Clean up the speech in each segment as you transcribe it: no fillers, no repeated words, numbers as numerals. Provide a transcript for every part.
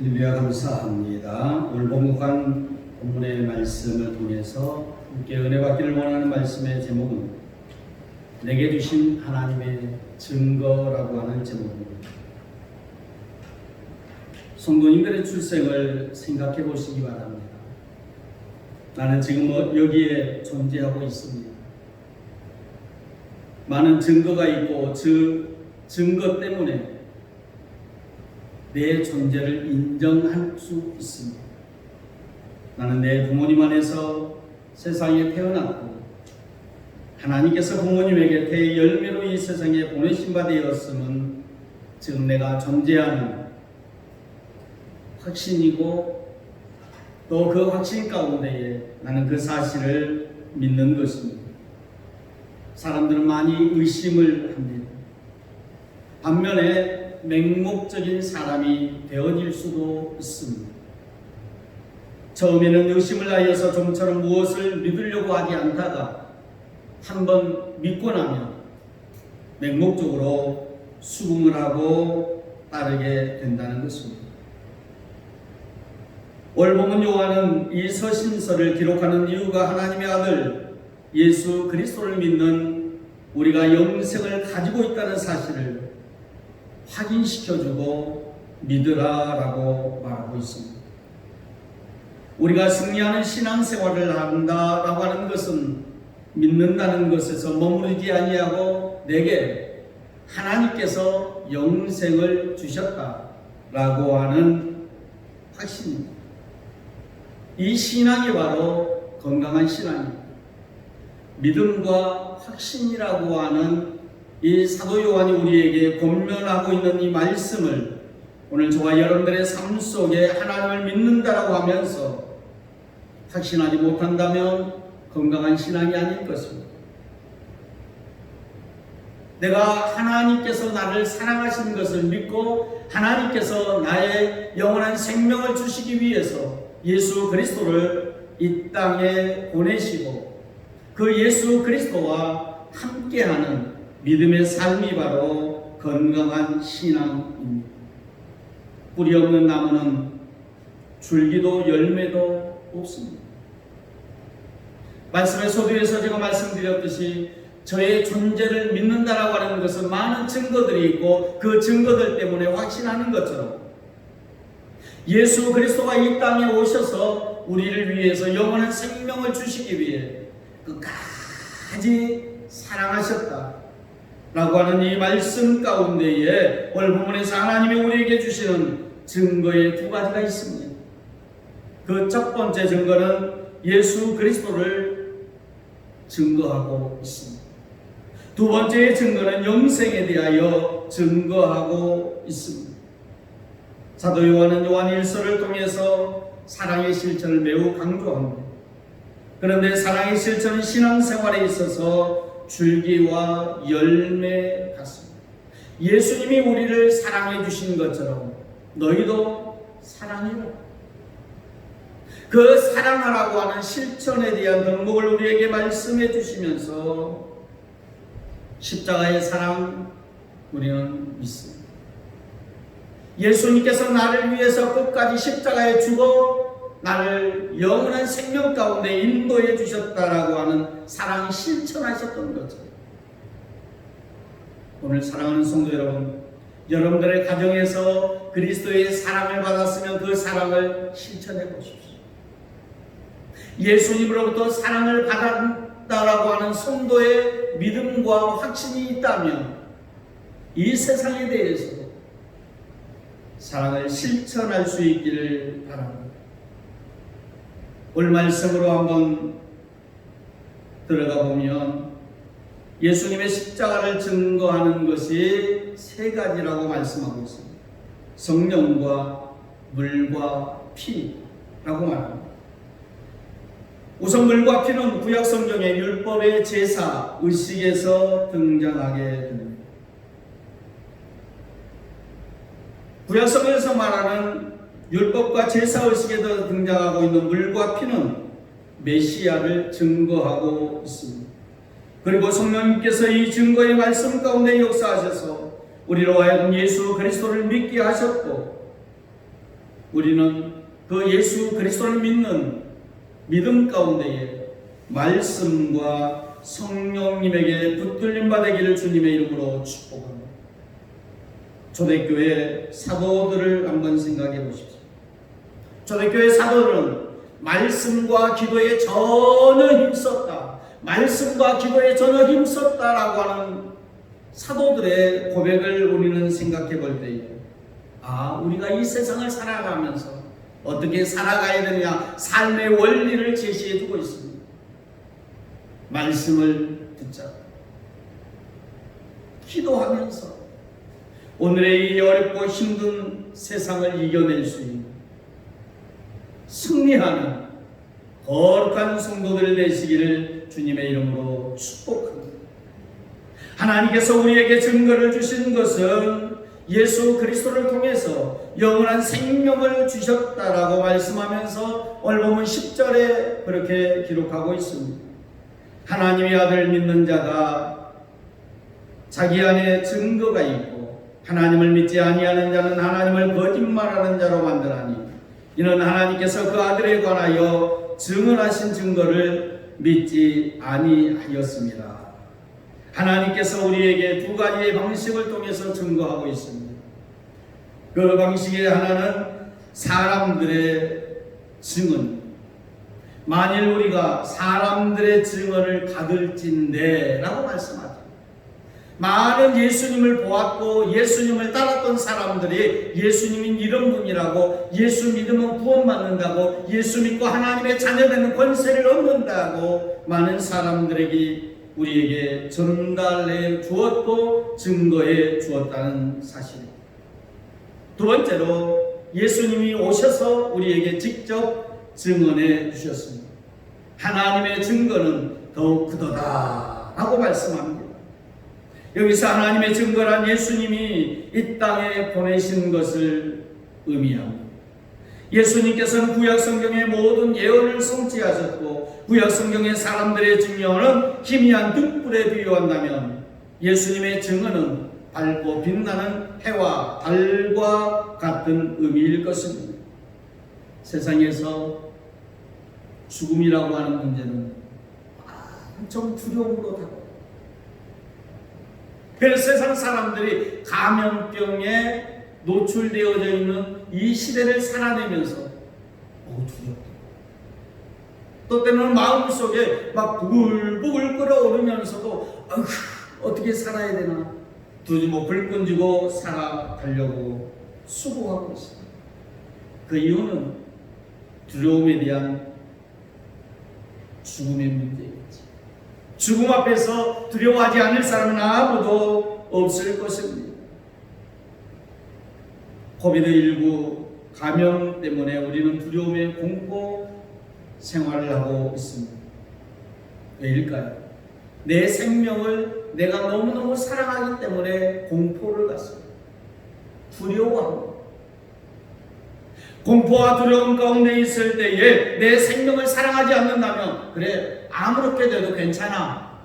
할렐루야 감사합니다. 오늘 봉독한 본문의 말씀을 통해서 함께 은혜 받기를 원하는 말씀의 제목은 내게 주신 하나님의 증거라고 하는 제목입니다. 성도님들의 출생을 생각해 보시기 바랍니다. 나는 지금 여기에 존재하고 있습니다. 많은 증거가 있고 그 증거 때문에 내 존재를 인정할 수 있습니다. 나는 내 부모님 안에서 세상에 태어났고 하나님께서 부모님에게 대열매로 이 세상에 보내신 바 되었음은 지금 내가 존재하는 확신이고 또 그 확신 가운데에 나는 그 사실을 믿는 것입니다. 사람들은 많이 의심을 합니다. 반면에 맹목적인 사람이 되어질 수도 있습니다. 처음에는 의심을 하여서 좀처럼 무엇을 믿으려고 하지 않다가 한번 믿고 나면 맹목적으로 수긍을 하고 따르게 된다는 것입니다. 오늘 본문 요한은 이 서신서를 기록하는 이유가 하나님의 아들 예수 그리스도를 믿는 우리가 영생을 가지고 있다는 사실을 확인시켜주고 믿으라라고 말하고 있습니다. 우리가 승리하는 신앙생활을 한다라고 하는 것은 믿는다는 것에서 머무르지 아니하고 내게 하나님께서 영생을 주셨다라고 하는 확신입니다. 이 신앙이 바로 건강한 신앙입니다. 믿음과 확신이라고 하는 이 사도 요한이 우리에게 권면하고 있는 이 말씀을 오늘 저와 여러분들의 삶 속에 하나님을 믿는다라고 하면서 확신하지 못한다면 건강한 신앙이 아닐 것입니다. 내가 하나님께서 나를 사랑하시는 것을 믿고 하나님께서 나의 영원한 생명을 주시기 위해서 예수 그리스도를 이 땅에 보내시고 그 예수 그리스도와 함께하는 믿음의 삶이 바로 건강한 신앙입니다. 뿌리 없는 나무는 줄기도 열매도 없습니다. 말씀의 소두에서 제가 말씀드렸듯이 저의 존재를 믿는다라고 하는 것은 많은 증거들이 있고 그 증거들 때문에 확신하는 것처럼 예수 그리스도가 이 땅에 오셔서 우리를 위해서 영원한 생명을 주시기 위해 끝까지 사랑하셨다 라고 하는 이 말씀 가운데에 오늘 본문에서 하나님이 우리에게 주시는 증거의 두 가지가 있습니다. 그 첫 번째 증거는 예수 그리스도를 증거하고 있습니다. 두 번째의 증거는 영생에 대하여 증거하고 있습니다. 사도 요한은 요한 1서를 통해서 사랑의 실천을 매우 강조합니다. 그런데 사랑의 실천은 신앙생활에 있어서 줄기와 열매 같습니다. 예수님이 우리를 사랑해 주신 것처럼 너희도 사랑해라. 그 사랑하라고 하는 실천에 대한 덕목을 우리에게 말씀해 주시면서 십자가의 사랑 우리는 믿습니다. 예수님께서 나를 위해서 끝까지 십자가에 죽어 나를 영원한 생명 가운데 인도해 주셨다라고 하는 사랑 실천하셨던 거죠. 오늘 사랑하는 성도 여러분, 여러분들의 가정에서 그리스도의 사랑을 받았으면 그 사랑을 실천해 보십시오. 예수님으로부터 사랑을 받았다라고 하는 성도의 믿음과 확신이 있다면 이 세상에 대해서 사랑을 실천할 수 있기를 바랍니다. 오늘 말씀으로 한번 들어가 보면 예수님의 십자가를 증거하는 것이 세 가지라고 말씀하고 있습니다. 성령과 물과 피라고 말합니다. 우선 물과 피는 구약 성경의 율법의 제사, 의식에서 등장하게 됩니다. 구약 성경에서 말하는 율법과 제사의식에도 등장하고 있는 물과 피는 메시아를 증거하고 있습니다. 그리고 성령님께서 이 증거의 말씀 가운데 역사하셔서 우리로 하여금 예수 그리스도를 믿게 하셨고 우리는 그 예수 그리스도를 믿는 믿음 가운데에 말씀과 성령님에게 붙들림 받으기를 주님의 이름으로 축복합니다. 초대교회 사도들을 한번 생각해 보십시오. 초대교회 사도들은 말씀과 기도에 전혀 힘썼다. 말씀과 기도에 전혀 힘썼다라고 하는 사도들의 고백을 우리는 생각해 볼 때에 우리가 이 세상을 살아가면서 어떻게 살아가야 되느냐 삶의 원리를 제시해 주고 있습니다. 말씀을 붙잡고 기도하면서 오늘의 이 어렵고 힘든 세상을 이겨낼 수 있는 승리하는 거룩한 성도들 되시기를 주님의 이름으로 축복합니다. 하나님께서 우리에게 증거를 주신 것은 예수 그리스도를 통해서 영원한 생명을 주셨다라고 말씀하면서 오늘 보면 10절에 그렇게 기록하고 있습니다. 하나님의 아들 믿는 자가 자기 안에 증거가 있고 하나님을 믿지 아니하는 자는 하나님을 거짓말하는 자로 만드나니 이는 하나님께서 그 아들에 관하여 증언하신 증거를 믿지 아니하였습니다. 하나님께서 우리에게 두 가지의 방식을 통해서 증거하고 있습니다. 그 방식의 하나는 사람들의 증언. 만일 우리가 사람들의 증언을 받을진대 라고 말씀하죠. 많은 예수님을 보았고 예수님을 따랐던 사람들이 예수님이 이런 분이라고, 예수 믿으면 구원받는다고, 예수 믿고 하나님의 자녀되는 권세를 얻는다고 많은 사람들에게 우리에게 전달해 주었고 증거해 주었다는 사실입니다. 두 번째로 예수님이 오셔서 우리에게 직접 증언해 주셨습니다. 하나님의 증거는 더욱 크도다 라고 말씀합니다. 여기서 하나님의 증거란 예수님이 이 땅에 보내신 것을 의미합니다. 예수님께서는 구약성경의 모든 예언을 성취하셨고 구약성경의 사람들의 증언은 희미한 등불에 비유한다면 예수님의 증언은 밝고 빛나는 해와 달과 같은 의미일 것입니다. 세상에서 죽음이라고 하는 문제는 좀 두려움으로 다가옵니다. 그래서 세상 사람들이 감염병에 노출되어져 있는 이 시대를 살아내면서 두렵다. 또 때로는 마음속에 막 부글부글 끓어오르면서도 어떻게 살아야 되나 두지 불 끈지고 살아가려고 수고하고 있습니다. 그 이유는 두려움에 대한 죽음의 문제겠지. 죽음 앞에서 두려워하지 않을 사람은 아무도 없을 것입니다. 코비드19 감염 때문에 우리는 두려움의 공포 생활을 하고 있습니다. 왜일까요? 내 생명을 내가 너무너무 사랑하기 때문에 공포를 갖습니다. 두려워합니다. 공포와 두려움 가운데 있을 때에 내 생명을 사랑하지 않는다면 그래 아무렇게 돼도 괜찮아,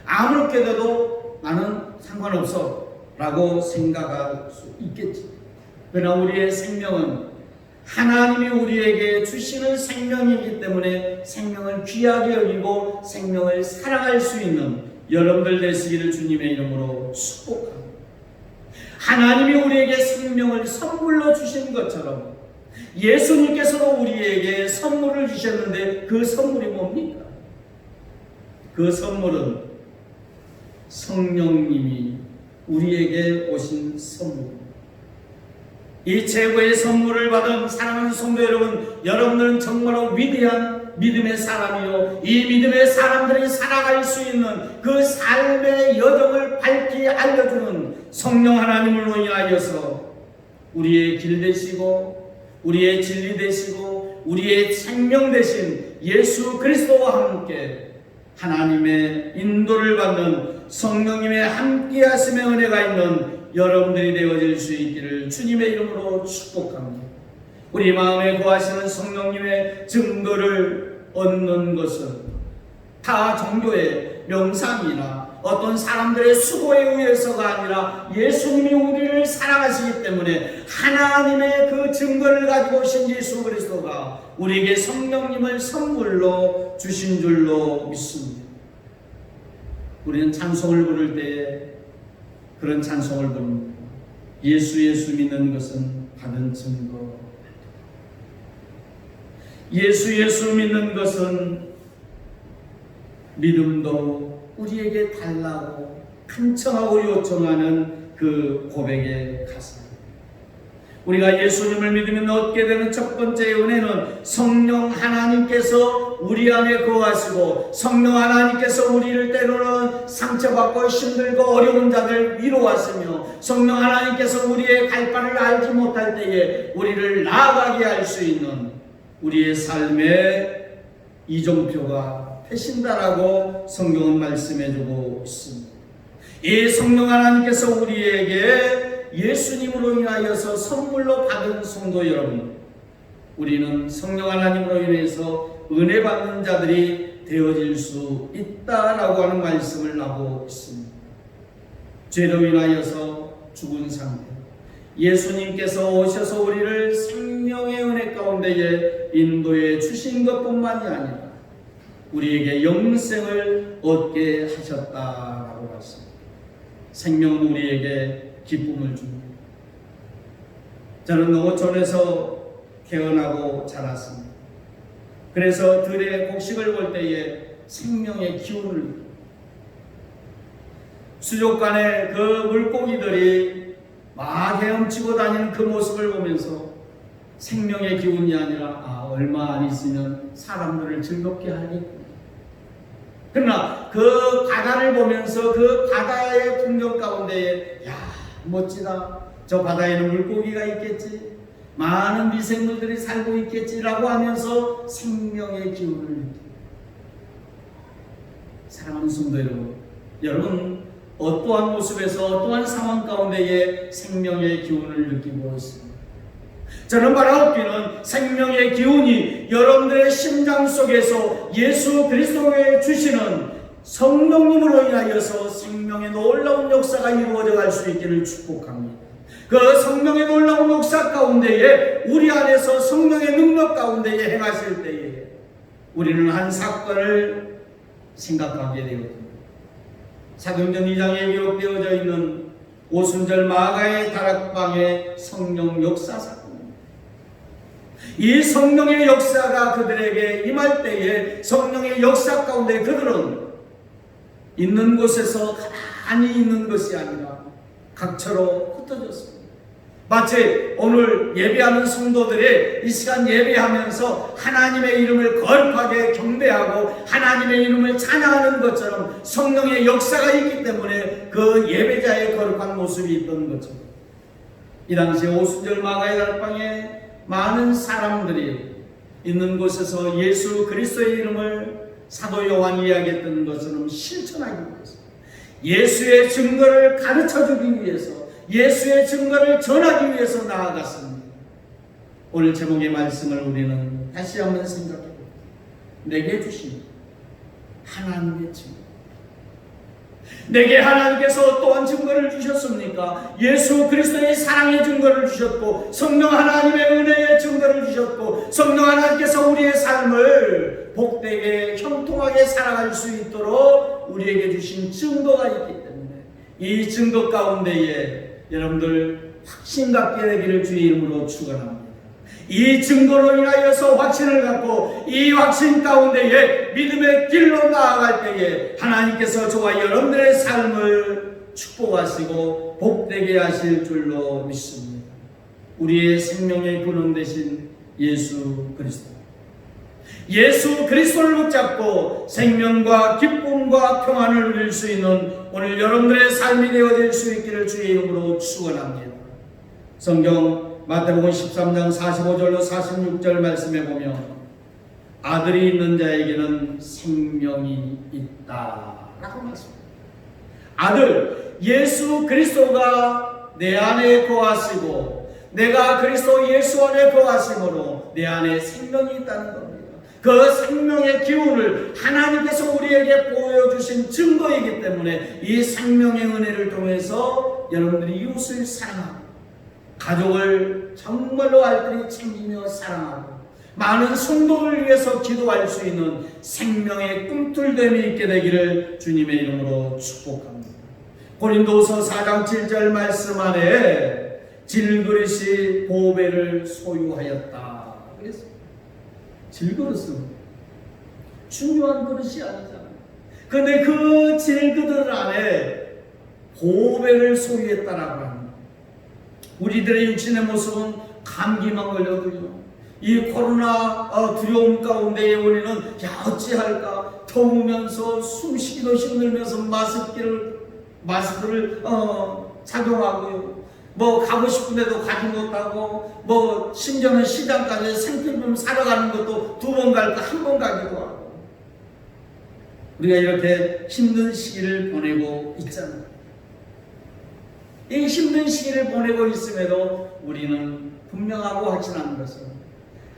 아무렇게 돼도 나는 상관없어 라고 생각할 수 있겠지. 그러나 우리의 생명은 하나님이 우리에게 주시는 생명이기 때문에 생명을 귀하게 여기고 생명을 사랑할 수 있는 여러분들 되시기를 주님의 이름으로 축복합니다. 하나님이 우리에게 생명을 선물로 주신 것처럼 예수님께서도 우리에게 선물을 주셨는데 그 선물이 뭡니까? 그 선물은 성령님이 우리에게 오신 선물입니다. 이 최고의 선물을 받은 사랑하는 성도 여러분, 여러분들은 정말로 위대한 믿음의 사람이요, 이 믿음의 사람들이 살아갈 수 있는 그 삶의 여정을 밝히 알려주는 성령 하나님을 인하여서 우리의 길 되시고 우리의 진리 되시고 우리의 생명 되신 예수 그리스도와 함께 하나님의 인도를 받는 성령님의 함께 하심의 은혜가 있는 여러분들이 되어질 수 있기를 주님의 이름으로 축복합니다. 우리 마음에 거하시는 성령님의 증거를 얻는 것은 타 종교에 명상이나 어떤 사람들의 수고에 의해서가 아니라 예수님이 우리를 사랑하시기 때문에 하나님의 그 증거를 가지고 오신 예수 그리스도가 우리에게 성령님을 선물로 주신 줄로 믿습니다. 우리는 찬송을 부를 때에 그런 찬송을 부릅니다. 예수 예수 믿는 것은 받은 증거. 예수 예수 믿는 것은 믿음도 우리에게 달라고 간청하고 요청하는 그 고백의 가사. 우리가 예수님을 믿으면 얻게 되는 첫 번째 은혜는 성령 하나님께서 우리 안에 거하시고 성령 하나님께서 우리를 때로는 상처받고 힘들고 어려운 자들 위로하시며 성령 하나님께서 우리의 갈 바를 알지 못할 때에 우리를 나아가게 할 수 있는 우리의 삶의 이정표가 되신다라고 성경은 말씀해주고 있습니다. 이 성령 하나님께서 우리에게 예수님으로 인하여서 선물로 받은 성도 여러분, 우리는 성령 하나님으로 인해서 은혜 받는 자들이 되어질 수 있다라고 하는 말씀을 하고 있습니다. 죄로 인하여서 죽은 상태, 예수님께서 오셔서 우리를 생명의 은혜 가운데에 인도해 주신 것뿐만이 아니라 우리에게 영생을 얻게 하셨다라고 했습니다. 생명은 우리에게 기쁨을 줍니다. 저는 농어촌에서 태어나고 자랐습니다. 그래서 들의 곡식을 볼 때에 생명의 기운을 느낍니다. 수족관에 그 물고기들이 막 헤엄치고 다니는 그 모습을 보면서 생명의 기운이 아니라 얼마 안 있으면 사람들을 즐겁게 하겠구나. 그러나 그 바다를 보면서 그 바다의 풍경 가운데에 멋지다. 저 바다에는 물고기가 있겠지. 많은 미생물들이 살고 있겠지라고 하면서 생명의 기운을 느낍니다. 사랑하는 성도 여러분 어떠한 모습에서 어떠한 상황 가운데에 생명의 기운을 느끼고 있습니다. 저는 바라옵기는 생명의 기운이 여러분들의 심장 속에서 예수 그리스도에 주시는 성령님으로 인하여서 생명의 놀라운 역사가 이루어져 갈 수 있기를 축복합니다. 그 성령의 놀라운 역사 가운데에 우리 안에서 성령의 능력 가운데에 행하실 때에 우리는 한 사건을 생각하게 되거든요. 사도행전 2장에 기록되어져 있는 오순절 마가의 다락방의 성령 역사 사건. 이 성령의 역사가 그들에게 임할 때에 성령의 역사 가운데 그들은 있는 곳에서 가만히 있는 것이 아니라 각처로 흩어졌습니다. 마치 오늘 예배하는 성도들이 이 시간 예배하면서 하나님의 이름을 거룩하게 경배하고 하나님의 이름을 찬양하는 것처럼 성령의 역사가 있기 때문에 그 예배자의 거룩한 모습이 있던 거죠. 이 당시에 오순절 마가의 다락방에 많은 사람들이 있는 곳에서 예수 그리스도의 이름을 사도 요한이 이야기했던 것처럼 실천하기 위해서 예수의 증거를 가르쳐주기 위해서 예수의 증거를 전하기 위해서 나아갔습니다. 오늘 제목의 말씀을 우리는 다시 한번 생각해봅니다. 내게 주신 하나님의 증거. 내게 하나님께서 또한 증거를 주셨습니까? 예수 그리스도의 사랑의 증거를 주셨고 성령 하나님의 은혜의 증거를 주셨고 성령 하나님께서 우리의 삶을 복되게 형통하게 살아갈 수 있도록 우리에게 주신 증거가 있기 때문에 이 증거 가운데에 여러분들 확신 갖게 되기를 주의 이름으로 축원합니다. 이 증거로 인하여서 확신을 갖고 이 확신 가운데에 믿음의 길로 나아갈 때에 하나님께서 저와 여러분들의 삶을 축복하시고 복되게 하실 줄로 믿습니다. 우리의 생명의 근원 되신 예수 그리스도, 예수 그리스도를 붙잡고 생명과 기쁨과 평안을 누릴 수 있는 오늘 여러분들의 삶이 되어질 수 있기를 주의 이름으로 축원합니다. 성경 마태복음 13장 45절로 46절 말씀에 보면 아들이 있는 자에게는 생명이 있다라고 말씀합니다. 아들 예수 그리스도가 내 안에 거하시고 내가 그리스도 예수 안에 거하심으로 내 안에 생명이 있다는 겁니다. 그 생명의 기운을 하나님께서 우리에게 보여주신 증거이기 때문에 이 생명의 은혜를 통해서 여러분들이 이웃을 사랑하고 가족을 정말로 알뜰히 챙기며 사랑하고 많은 성도를 위해서 기도할 수 있는 생명의 꿈틀됨이 있게 되기를 주님의 이름으로 축복합니다. 고린도서 4장 7절 말씀 안에 질그릇이 보배를 소유하였다 그랬습니다. 질그릇은 중요한 그릇이 아니잖아요. 그런데 그 질그릇 안에 보배를 소유했다라고 합니다. 우리들의 육신의 모습은 감기만 걸려도요, 이 코로나 두려움 가운데에 우리는 어찌할까 더우면서 숨쉬기도 힘들면서 마스크를 착용하고요, 뭐 가고 싶은데도 가지 못하고, 뭐 심지어는 시장까지 생필품 사러 가는 것도 2번 갈까 1번 가기도 하고, 우리가 이렇게 힘든 시기를 보내고 있잖아요. 이 힘든 시기를 보내고 있음에도 우리는 분명하고 확신하는 것은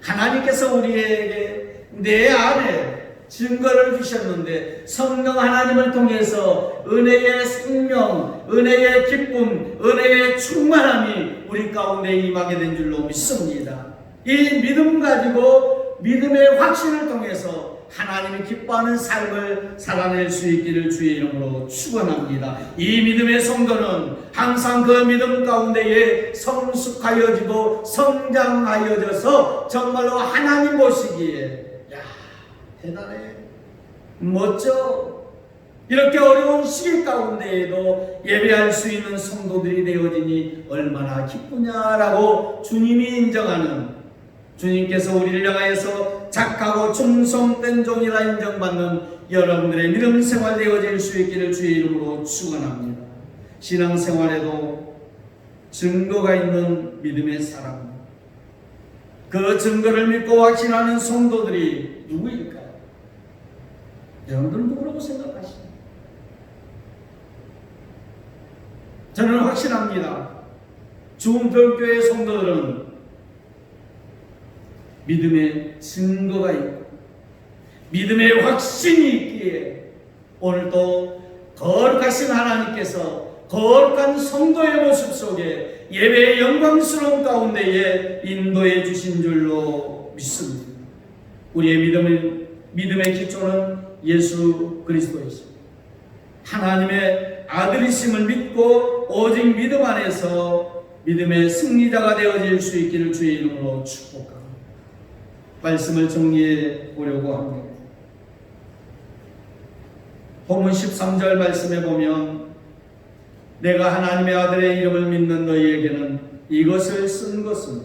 하나님께서 우리에게 내 안에 증거를 주셨는데 성령 하나님을 통해서 은혜의 생명, 은혜의 기쁨, 은혜의 충만함이 우리 가운데 임하게 된 줄로 믿습니다. 이 믿음 가지고 믿음의 확신을 통해서 하나님이 기뻐하는 삶을 살아낼 수 있기를 주의 이름으로 축원합니다. 이 믿음의 성도는 항상 그 믿음 가운데에 성숙하여지고 성장하여져서 정말로 하나님 보시기에 대단해, 멋져, 이렇게 어려운 시기 가운데에도 예배할 수 있는 성도들이 되어지니 얼마나 기쁘냐라고 주님이 인정하는, 주님께서 우리를 향하여서 착하고 충성된 종이라 인정받는 여러분들의 믿음 생활 되어질 수 있기를 주의 이름으로 축원합니다. 신앙생활에도 증거가 있는 믿음의 사람, 그 증거를 믿고 확신하는 성도들이 누구일까요? 여러분들은 누구라고 생각하십니까? 저는 확신합니다. 중흥편교회 성도들은 믿음의 증거가 있고 믿음의 확신이 있기에 오늘도 거룩하신 하나님께서 거룩한 성도의 모습 속에 예배의 영광스러운 가운데에 인도해 주신 줄로 믿습니다. 우리의 믿음의 기초는 예수 그리스도이십니다. 하나님의 아들이심을 믿고 오직 믿음 안에서 믿음의 승리자가 되어질 수 있기를 주의 이름으로 축복합니다. 말씀을 정리해 보려고 합니다. 본문 13절 말씀에 보면 내가 하나님의 아들의 이름을 믿는 너희에게는 이것을 쓴 것은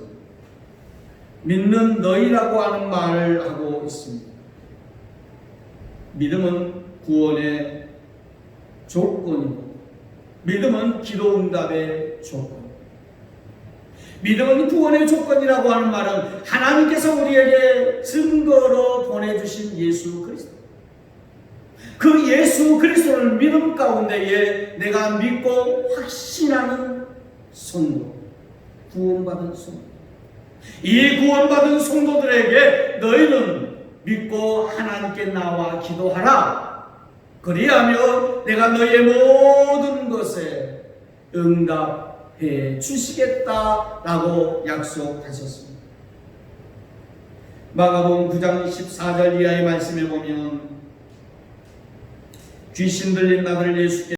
믿는 너희라고 하는 말을 하고 있습니다. 믿음은 구원의 조건이고 믿음은 기도 응답의 조건, 믿음은 구원의 조건이라고 하는 말은 하나님께서 우리에게 증거로 보내주신 예수 그리스도, 그 예수 그리스도를 믿음 가운데에 내가 믿고 확신하는 성도, 구원받은 성도, 이 구원받은 성도들에게 너희는 믿고 하나님께 나와 기도하라. 그리하면 내가 너희의 모든 것에 응답해 주시겠다라고 약속하셨습니다. 마가복음 9장 14절 이하의 말씀에 보면 귀신 들린 나를 예수께